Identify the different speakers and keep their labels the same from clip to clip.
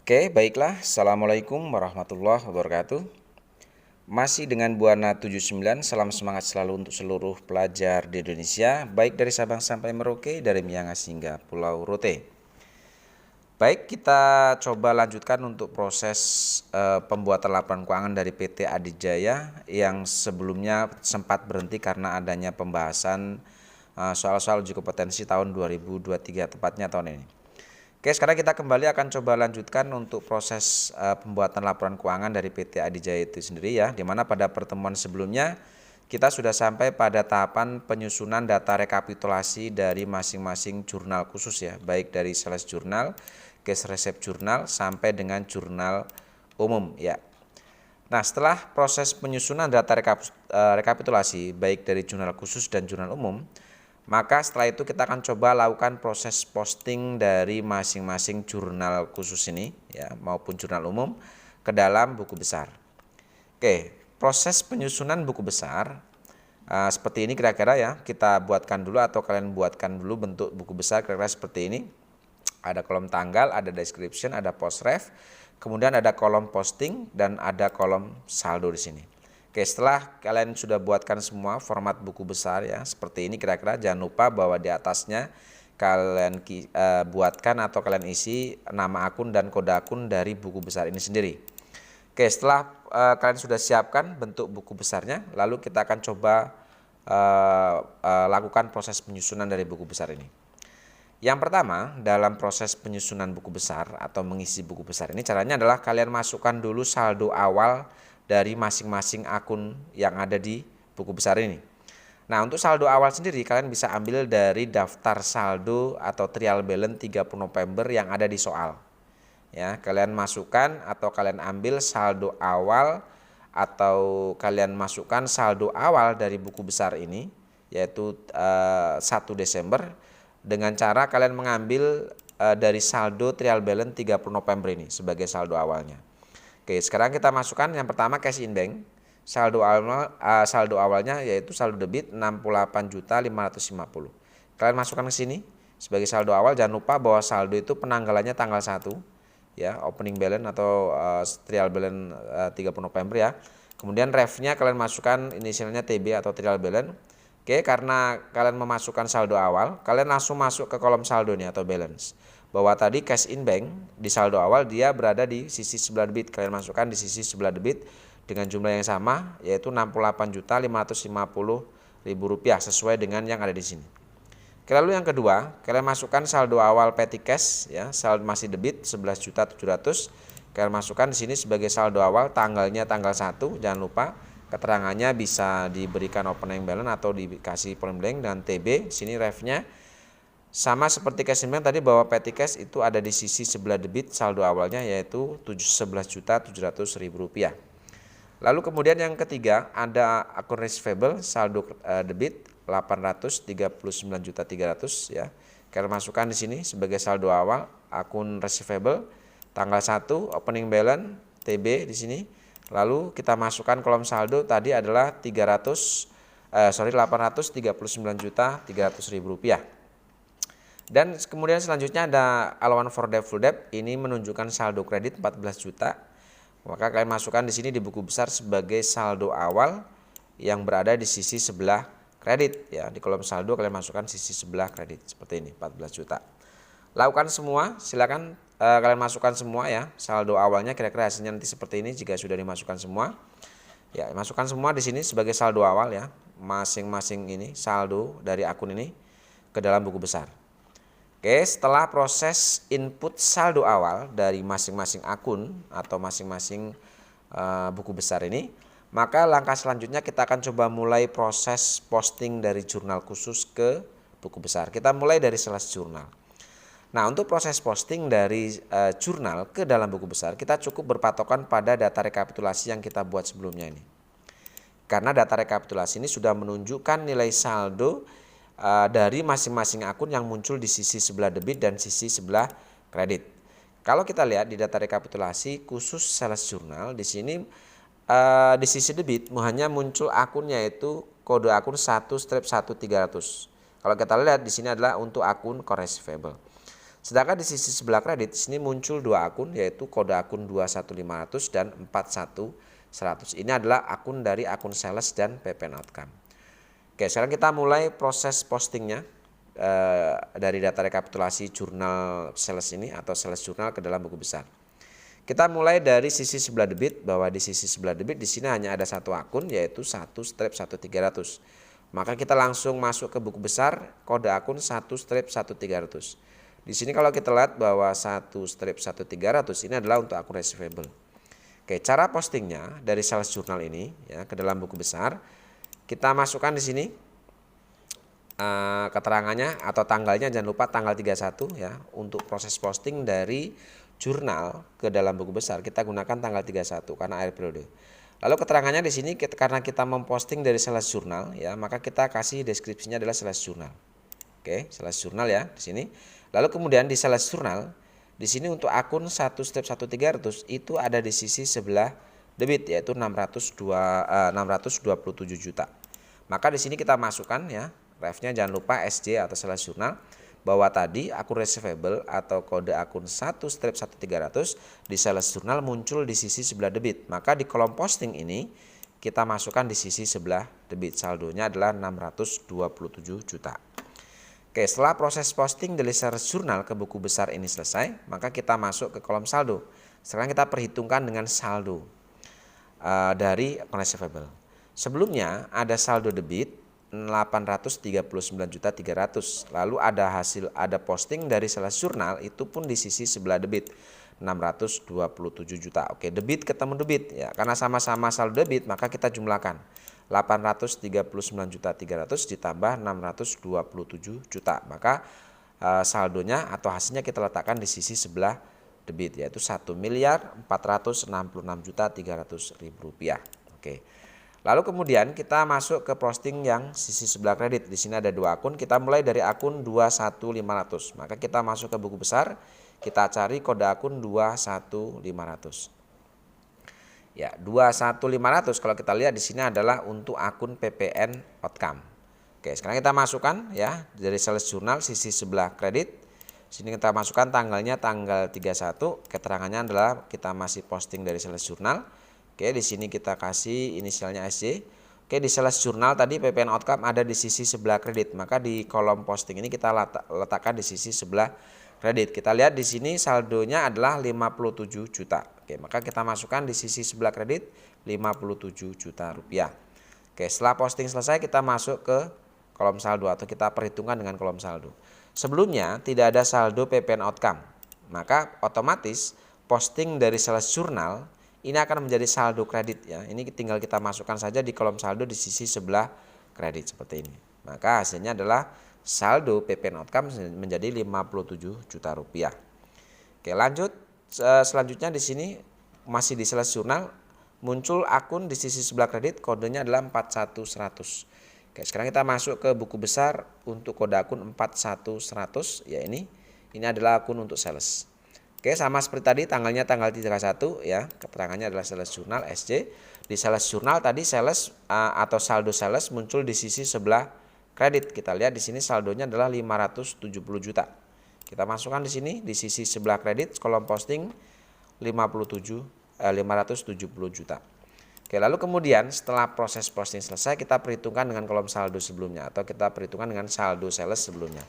Speaker 1: Oke, baiklah. Assalamualaikum warahmatullahi wabarakatuh. Masih dengan Buana 79, salam semangat selalu untuk seluruh pelajar di Indonesia, baik dari Sabang sampai Merauke, dari Miangas hingga Pulau Rote. Baik, kita coba lanjutkan untuk proses pembuatan laporan keuangan dari PT Adijaya yang sebelumnya sempat berhenti karena adanya pembahasan soal-soal uji kompetensi tahun 2023, tepatnya tahun ini. Oke, sekarang kita kembali akan coba lanjutkan untuk proses pembuatan laporan keuangan dari PT Adijaya itu sendiri ya, di mana pada pertemuan sebelumnya kita sudah sampai pada tahapan penyusunan data rekapitulasi dari masing-masing jurnal khusus ya, baik dari sales jurnal, cash receipt jurnal, sampai dengan jurnal umum ya. Nah, setelah proses penyusunan data rekapitulasi baik dari jurnal khusus dan jurnal umum, maka setelah itu kita akan coba lakukan proses posting dari masing-masing jurnal khusus ini ya maupun jurnal umum ke dalam buku besar. Oke, proses penyusunan buku besar seperti ini kira-kira ya, kita buatkan dulu atau kalian buatkan dulu bentuk buku besar kira-kira seperti ini. Ada kolom tanggal, ada description, ada post ref, kemudian ada kolom posting dan ada kolom saldo di sini. Oke, setelah kalian sudah buatkan semua format buku besar ya seperti ini kira-kira, jangan lupa bahwa di atasnya kalian buatkan atau kalian isi nama akun dan kode akun dari buku besar ini sendiri. Oke, setelah kalian sudah siapkan bentuk buku besarnya, lalu kita akan coba lakukan proses penyusunan dari buku besar ini. Yang pertama, dalam proses penyusunan buku besar atau mengisi buku besar ini, caranya adalah kalian masukkan dulu saldo awal dari masing-masing akun yang ada di buku besar ini. Nah, untuk saldo awal sendiri kalian bisa ambil dari daftar saldo atau trial balance 30 November yang ada di soal. Ya, kalian masukkan atau kalian ambil saldo awal atau kalian masukkan saldo awal dari buku besar ini yaitu 1 Desember dengan cara kalian mengambil dari saldo trial balance 30 November ini sebagai saldo awalnya. Oke, sekarang kita masukkan yang pertama cash in bank. Saldo awalnya yaitu saldo debit 68.550. Kalian masukkan ke sini sebagai saldo awal. Jangan lupa bahwa saldo itu penanggalannya tanggal 1 ya, opening balance atau trial balance 30 November ya. Kemudian refnya kalian masukkan inisialnya TB atau trial balance. Oke, karena kalian memasukkan saldo awal, kalian langsung masuk ke kolom saldo nih atau balance. Bahwa tadi cash in bank di saldo awal dia berada di sisi sebelah debit, kalian masukkan di sisi sebelah debit dengan jumlah yang sama yaitu Rp68.550.000 sesuai dengan yang ada di sini. Lalu yang kedua, kalian masukkan saldo awal petty cash ya, saldo masih debit 11.700.000. Kalian masukkan di sini sebagai saldo awal, tanggalnya tanggal 1, jangan lupa. Keterangannya bisa diberikan opening balance atau dikasih point blank dan TB. Sini refnya sama seperti cash in bank tadi bahwa petty cash itu ada di sisi sebelah debit saldo awalnya yaitu Rp11.700.000. Lalu kemudian yang ketiga ada akun receivable saldo debit 839.300.000 ya. Kalian masukkan di sini sebagai saldo awal akun receivable tanggal 1 opening balance TB di sini. Lalu kita masukkan kolom saldo tadi adalah Rp839.300.000. Dan kemudian selanjutnya ada allowance for debt full debt, ini menunjukkan saldo kredit 14 juta. Maka kalian masukkan di sini di buku besar sebagai saldo awal yang berada di sisi sebelah kredit ya. Di kolom saldo kalian masukkan sisi sebelah kredit seperti ini 14 juta. Lakukan semua, silakan kalian masukkan semua ya. Saldo awalnya kira-kira hasilnya nanti seperti ini jika sudah dimasukkan semua. Ya, masukkan semua di sini sebagai saldo awal ya. Masing-masing ini saldo dari akun ini ke dalam buku besar. Oke, setelah proses input saldo awal dari masing-masing akun atau masing-masing buku besar ini, maka langkah selanjutnya kita akan coba mulai proses posting dari jurnal khusus ke buku besar. Kita mulai dari sales jurnal. Nah, untuk proses posting dari jurnal ke dalam buku besar, kita cukup berpatokan pada data rekapitulasi yang kita buat sebelumnya ini. Karena data rekapitulasi ini sudah menunjukkan nilai saldo dari masing-masing akun yang muncul di sisi sebelah debit dan sisi sebelah kredit. Kalau kita lihat di data rekapitulasi khusus sales jurnal di sini di sisi debit hanya muncul akunnya yaitu kode akun 1/1300. Kalau kita lihat di sini adalah untuk akun core receivable. Sedangkan di sisi sebelah kredit di sini muncul dua akun, yaitu kode akun 21500 dan 41100. Ini adalah akun dari akun sales dan PPN outcome. Oke, sekarang kita mulai proses postingnya dari data rekapitulasi jurnal sales ini atau sales jurnal ke dalam buku besar. Kita mulai dari sisi sebelah debit, bahwa di sisi sebelah debit di sini hanya ada satu akun, yaitu 1/1300. Maka kita langsung masuk ke buku besar, kode akun 1/1300. Di sini kalau kita lihat bahwa 1/1300 ini adalah untuk akun receivable. Oke, cara postingnya dari sales jurnal ini ya ke dalam buku besar, kita masukkan di sini keterangannya atau tanggalnya, jangan lupa tanggal 31 ya. Untuk proses posting dari jurnal ke dalam buku besar kita gunakan tanggal 31 karena akhir periode. Lalu keterangannya di sini karena kita memposting dari sales jurnal ya, maka kita kasih deskripsinya adalah sales jurnal. Oke, sales jurnal ya di sini. Lalu kemudian di sales jurnal di sini untuk akun 1/1300 itu ada di sisi sebelah debit, yaitu 627 juta. Maka di sini kita masukkan ya refnya, jangan lupa SJ atau sales jurnal, bahwa tadi akun receivable atau kode akun 1/1300 di sales jurnal muncul di sisi sebelah debit. Maka di kolom posting ini kita masukkan di sisi sebelah debit, saldonya adalah 627 juta. Oke, setelah proses posting dari sales jurnal ke buku besar ini selesai, maka kita masuk ke kolom saldo. Sekarang kita perhitungkan dengan saldo dari receivable. Sebelumnya ada saldo debit 839.300.000. Lalu ada posting dari sales jurnal, itu pun di sisi sebelah debit 627 juta. Oke, debit ketemu debit ya. Karena sama-sama saldo debit, maka kita jumlahkan 839.300.000 ditambah 627 juta. Maka saldonya atau hasilnya kita letakkan di sisi sebelah debit, yaitu 1.466.300.000 rupiah. Oke. Lalu kemudian kita masuk ke posting yang sisi sebelah kredit. Di sini ada dua akun. Kita mulai dari akun 21500. Maka kita masuk ke buku besar, kita cari kode akun 21500. Ya, 21500 kalau kita lihat di sini adalah untuk akun PPN outcome. Oke, sekarang kita masukkan ya dari sales jurnal sisi sebelah kredit. Sini kita masukkan tanggalnya tanggal 31, keterangannya adalah kita masih posting dari sales jurnal. Oke, di sini kita kasih inisialnya SJ. Oke, di sales jurnal tadi PPN outcome ada di sisi sebelah kredit, maka di kolom posting ini kita letakkan di sisi sebelah kredit. Kita lihat di sini saldonya adalah 57 juta. Oke, maka kita masukkan di sisi sebelah kredit 57 juta rupiah. Oke, setelah posting selesai kita masuk ke kolom saldo atau kita perhitungkan dengan kolom saldo. Sebelumnya tidak ada saldo PPN outcome, maka otomatis posting dari sales jurnal ini akan menjadi saldo kredit ya. Ini tinggal kita masukkan saja di kolom saldo di sisi sebelah kredit seperti ini. Maka hasilnya adalah saldo PPN outcome menjadi 57 juta rupiah. Oke, lanjut selanjutnya di sini masih di sales jurnal muncul akun di sisi sebelah kredit, kodenya adalah 41100. Oke, sekarang kita masuk ke buku besar untuk kode akun 41100 ya, ini adalah akun untuk sales. Oke, sama seperti tadi tanggalnya tanggal 31 ya, keterangannya adalah sales jurnal SJ. Di sales jurnal tadi sales atau saldo sales muncul di sisi sebelah kredit. Kita lihat di sini saldonya adalah 570 juta. Kita masukkan di sini di sisi sebelah kredit kolom posting 570 juta. Oke, lalu kemudian setelah proses posting selesai kita perhitungkan dengan kolom saldo sebelumnya atau kita perhitungkan dengan saldo sales sebelumnya.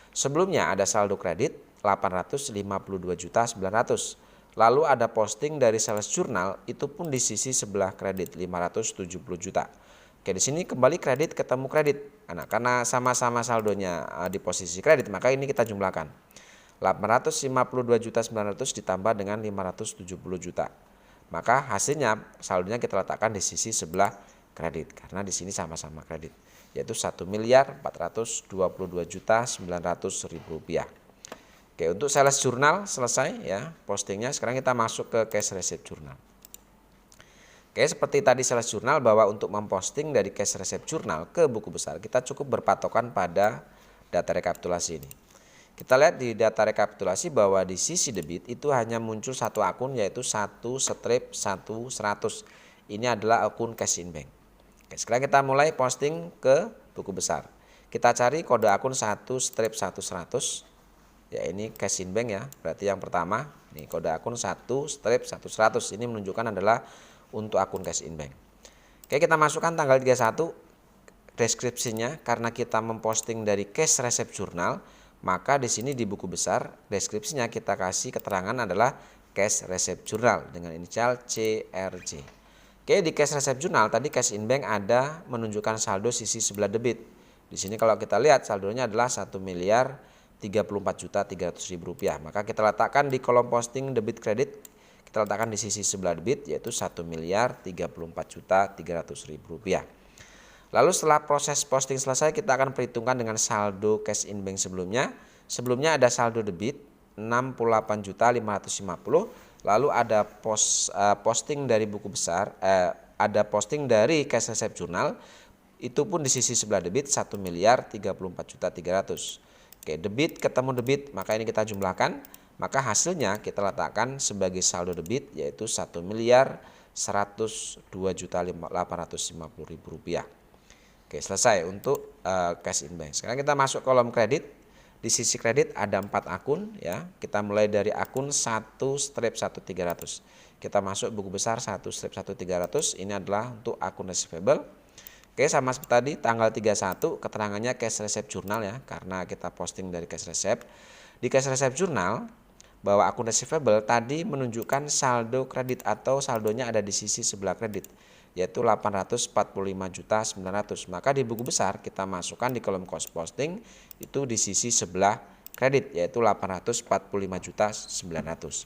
Speaker 1: Sebelumnya ada saldo kredit 852.900. Lalu ada posting dari sales jurnal, itu pun di sisi sebelah kredit 570 juta. Oke, di sini kembali kredit ketemu kredit. Nah, karena sama-sama saldonya di posisi kredit, maka ini kita jumlahkan. 852.900 ditambah dengan 570 juta. Maka hasilnya saldonya kita letakkan di sisi sebelah kredit karena di sini sama-sama kredit, yaitu 1.422.900.000 rupiah. Oke, untuk sales jurnal selesai ya postingnya. Sekarang kita masuk ke cash receipt jurnal. Oke, seperti tadi sales jurnal bahwa untuk memposting dari cash receipt jurnal ke buku besar kita cukup berpatokan pada data rekapitulasi ini. Kita lihat di data rekapitulasi bahwa di sisi debit itu hanya muncul satu akun, yaitu 1/1100. Ini adalah akun cash in bank. Oke, sekarang kita mulai posting ke buku besar. Kita cari kode akun 1/1100 Ya ini cash in bank ya. Berarti yang pertama, ini kode akun 1/100. Ini menunjukkan adalah untuk akun cash in bank. Oke, kita masukkan tanggal 31 deskripsinya. Karena kita memposting dari cash receipt journal, maka di sini di buku besar deskripsinya kita kasih keterangan adalah cash receipt journal dengan inisial CRJ. Oke, di cash receipt journal tadi cash in bank ada menunjukkan saldo sisi sebelah debit. Di sini kalau kita lihat saldonya adalah 1.034.300.000 rupiah. Maka kita letakkan di kolom posting debit kredit, kita letakkan di sisi sebelah debit yaitu 1.034.300.000 rupiah. Lalu setelah proses posting selesai, kita akan perhitungkan dengan saldo cash in bank sebelumnya. Sebelumnya ada saldo debit 68.550. Lalu ada posting dari buku besar, ada posting dari cash receipt journal. Itu pun di sisi sebelah debit 1.034.300.000. Oke, debit ketemu debit, maka ini kita jumlahkan. Maka hasilnya kita letakkan sebagai saldo debit yaitu 1.102.850.000 rupiah. Oke, selesai untuk cash in bank. Sekarang kita masuk kolom kredit. Di sisi kredit ada 4 akun ya. Kita mulai dari akun 1/1300. Kita masuk buku besar 1/1300. Ini adalah untuk akun receivable. Oke, sama seperti tadi tanggal 31 keterangannya cash receipt journal ya, karena kita posting dari cash receipt. Di cash receipt journal bahwa akun receivable tadi menunjukkan saldo kredit atau saldonya ada di sisi sebelah kredit yaitu 845.900.000. Maka di buku besar kita masukkan di kolom cost posting itu di sisi sebelah kredit yaitu 845.900.000.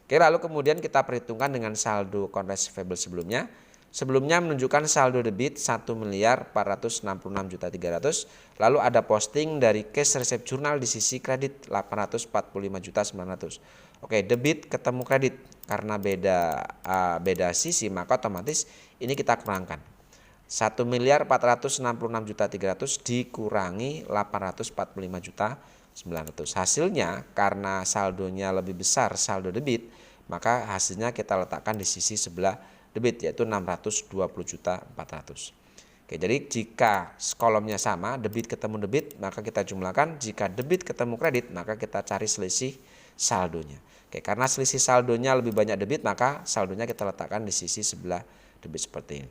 Speaker 1: Oke, lalu kemudian kita perhitungkan dengan saldo account receivable sebelumnya. Sebelumnya menunjukkan saldo debit 1.466.300.000. Lalu ada posting dari cash receipt journal di sisi kredit 845.900.000. Oke, debit ketemu kredit. Karena beda sisi maka otomatis ini kita kurangkan. 1.466.300.000 dikurangi 845.900.000. Hasilnya karena saldonya lebih besar saldo debit, maka hasilnya kita letakkan di sisi sebelah debit yaitu 620.400.000. Oke, jadi jika kolomnya sama, debit ketemu debit, maka kita jumlahkan. Jika debit ketemu kredit, maka kita cari selisih saldonya. Oke, karena selisih saldonya lebih banyak debit, maka saldonya kita letakkan di sisi sebelah debit seperti ini.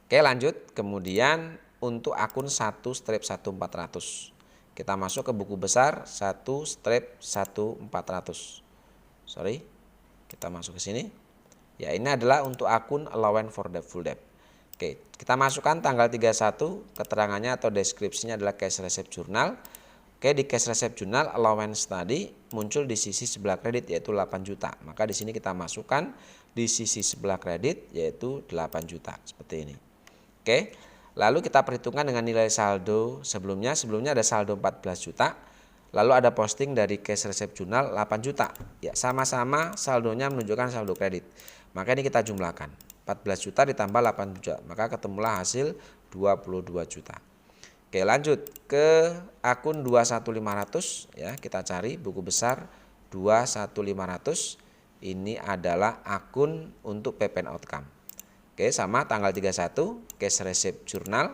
Speaker 1: Oke, lanjut. Kemudian untuk akun 1/1400. Kita masuk ke buku besar 1/1400. Kita masuk ke sini. Ya, ini adalah untuk akun allowance for the full debt. Oke, kita masukkan tanggal 31, keterangannya atau deskripsinya adalah cash receipt journal. Oke, di cash receipt journal allowance tadi muncul di sisi sebelah kredit yaitu 8 juta. Maka di sini kita masukkan di sisi sebelah kredit yaitu 8 juta seperti ini. Oke, lalu kita perhitungkan dengan nilai saldo sebelumnya. Sebelumnya ada saldo 14 juta. Lalu ada posting dari cash receipt journal 8 juta. Ya, sama-sama saldonya menunjukkan saldo kredit. Maka ini kita jumlahkan. 14 juta ditambah 8 juta. Maka ketemulah hasil 22 juta. Oke, lanjut ke akun 21500 ya. Kita cari buku besar 21500. Ini adalah akun untuk PPN outcome. Oke, sama tanggal 31 cash receipt journal.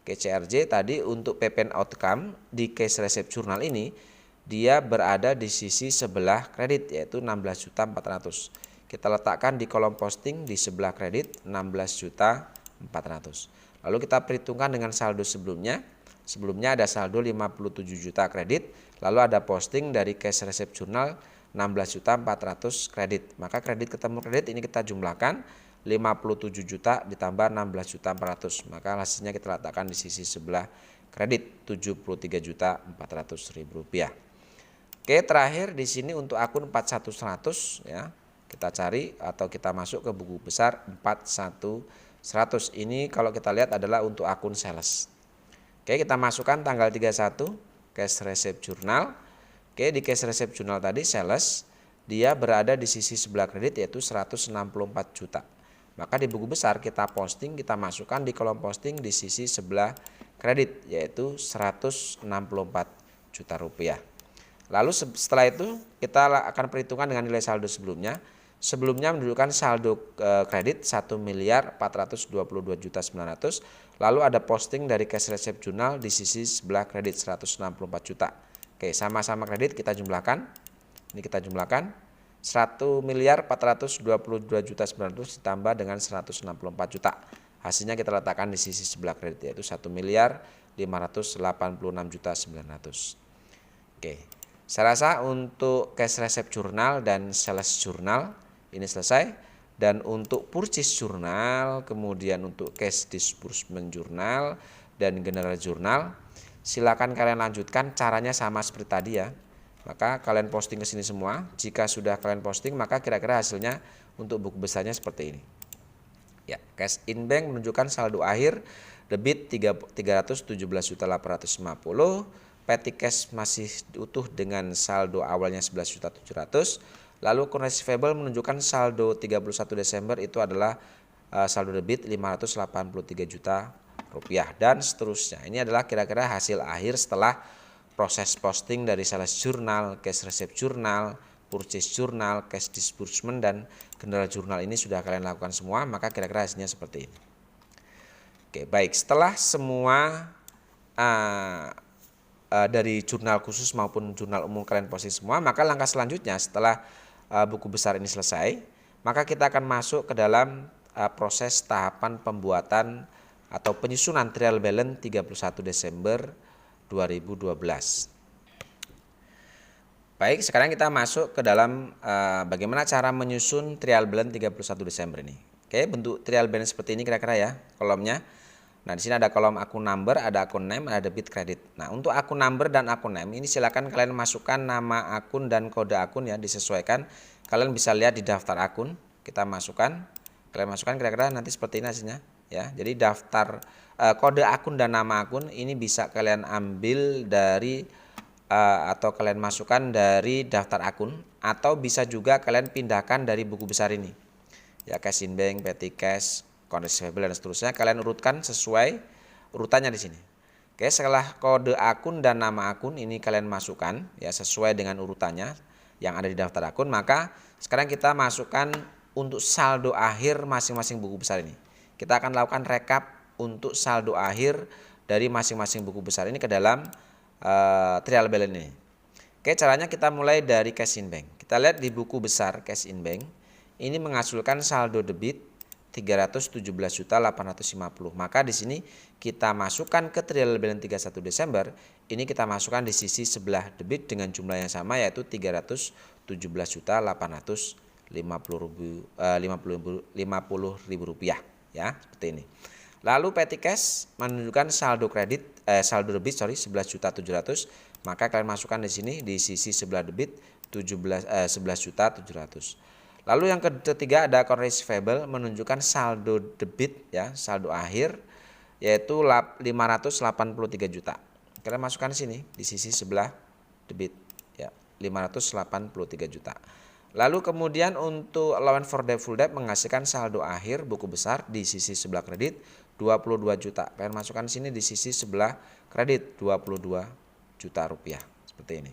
Speaker 1: CRJ tadi untuk PPN outcome di cash receipt journal ini dia berada di sisi sebelah kredit yaitu 16.400.000. Kita letakkan di kolom posting di sebelah kredit 16.400.000. Lalu kita perhitungkan dengan saldo sebelumnya. Sebelumnya ada saldo 57 juta kredit, lalu ada posting dari cash receipt journal 16.400.000 kredit. Maka kredit ketemu kredit ini kita jumlahkan. 57 juta ditambah 16.400.000, maka hasilnya kita letakkan di sisi sebelah kredit 73.400.000 rupiah. Oke, terakhir di sini untuk akun 41100 ya. Kita cari atau kita masuk ke buku besar 41100. Ini kalau kita lihat adalah untuk akun sales. Oke, kita masukkan tanggal 31 cash receipt journal. Oke, di cash receipt journal tadi sales dia berada di sisi sebelah kredit yaitu 164 juta. Maka di buku besar kita posting, kita masukkan di kolom posting di sisi sebelah kredit yaitu 164 juta rupiah. Lalu setelah itu kita akan perhitungkan dengan nilai saldo sebelumnya. Sebelumnya menunjukkan saldo kredit 1.422.900.000. Lalu ada posting dari cash receipt journal di sisi sebelah kredit 164 juta. Oke, sama-sama kredit kita jumlahkan. Ini kita jumlahkan 1.422.900.000 ditambah dengan 164 juta. Hasilnya kita letakkan di sisi sebelah kredit, yaitu 1.586.900.000. Oke, saya rasa untuk cash receipt journal dan sales journal ini selesai. Dan untuk purchase journal, kemudian untuk cash disbursement journal dan general journal, silakan kalian lanjutkan, caranya sama seperti tadi ya. Maka kalian posting ke sini semua. Jika sudah kalian posting, maka kira-kira hasilnya untuk buku besarnya seperti ini. Ya, cash in bank menunjukkan saldo akhir debit 317.850, petty cash masih utuh dengan saldo awalnya 11.700.000. Lalu account receivable menunjukkan saldo 31 Desember itu adalah saldo debit 583 juta rupiah dan seterusnya. Ini adalah kira-kira hasil akhir setelah proses posting dari sales journal, cash receipt journal, purchase journal, cash disbursement dan general journal ini sudah kalian lakukan semua, maka kira-kira hasilnya seperti ini. Oke, baik, setelah semua dari jurnal khusus maupun jurnal umum kalian posting semua, maka langkah selanjutnya setelah buku besar ini selesai, maka kita akan masuk ke dalam proses tahapan pembuatan atau penyusunan trial balance 31 Desember 2012. Baik, sekarang kita masuk ke dalam bagaimana cara menyusun trial balance 31 Desember ini. Oke, bentuk trial balance seperti ini kira-kira ya kolomnya. Nah, di sini ada kolom akun number, ada akun name, ada debit kredit. Nah, untuk akun number dan akun name ini silakan kalian masukkan nama akun dan kode akun ya, disesuaikan. Kalian bisa lihat di daftar akun, kita masukkan. Kalian masukkan kira-kira nanti seperti ini hasilnya ya. Jadi daftar kode akun dan nama akun ini bisa kalian ambil dari atau kalian masukkan dari daftar akun, atau bisa juga kalian pindahkan dari buku besar ini. Ya, cash in bank, petty cash, account receivable dan seterusnya kalian urutkan sesuai urutannya di sini. Oke, setelah kode akun dan nama akun ini kalian masukkan ya sesuai dengan urutannya yang ada di daftar akun, maka sekarang kita masukkan untuk saldo akhir masing-masing buku besar ini. Kita akan lakukan rekap untuk saldo akhir dari masing-masing buku besar ini ke dalam trial balance ini. Oke, caranya kita mulai dari cash in bank. Kita lihat di buku besar cash in bank ini menghasilkan saldo debit 317.850. Maka di sini kita masukkan ke trial balance 31 Desember, ini kita masukkan di sisi sebelah debit dengan jumlah yang sama yaitu 317.850.000 rupiah ya, seperti ini. Lalu petty cash menunjukkan saldo debit 11.700.000, maka kalian masukkan di sini di sisi sebelah debit 11.700.000. Lalu yang ketiga ada account receivable menunjukkan saldo debit ya, saldo akhir yaitu 583 juta. Kalian masukkan di sini di sisi sebelah debit ya, 583 juta. Lalu kemudian untuk allowance for debt full debt menghasilkan saldo akhir buku besar di sisi sebelah kredit 22 juta. Kalian masukkan di sini di sisi sebelah kredit 22 juta rupiah seperti ini.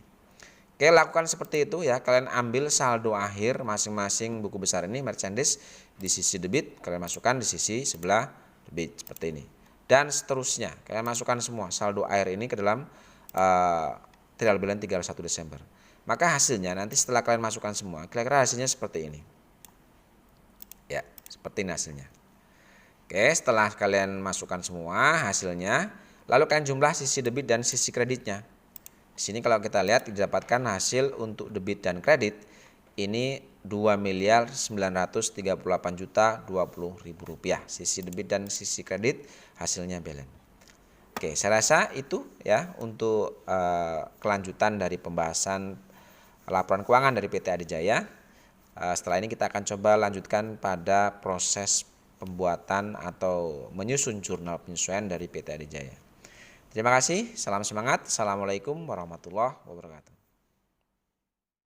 Speaker 1: Oke, lakukan seperti itu ya. Kalian ambil saldo akhir masing-masing buku besar ini merchandise di sisi debit, kalian masukkan di sisi sebelah debit seperti ini. Dan seterusnya, kalian masukkan semua saldo akhir ini ke dalam trial balance 31 Desember. Maka hasilnya nanti setelah kalian masukkan semua, kira-kira hasilnya seperti ini. Ya, seperti ini hasilnya. Oke, setelah kalian masukkan semua hasilnya, lalu kalian jumlah sisi debit dan sisi kreditnya. Di sini kalau kita lihat didapatkan hasil untuk debit dan kredit ini 2.938.020.000 rupiah. Sisi debit dan sisi kredit hasilnya balance. Oke, saya rasa itu ya untuk kelanjutan dari pembahasan laporan keuangan dari PT Adijaya. Setelah ini kita akan coba lanjutkan pada proses pembuatan atau menyusun jurnal penyesuaian dari PT Adijaya. Terima kasih, salam semangat. Assalamualaikum warahmatullahi wabarakatuh.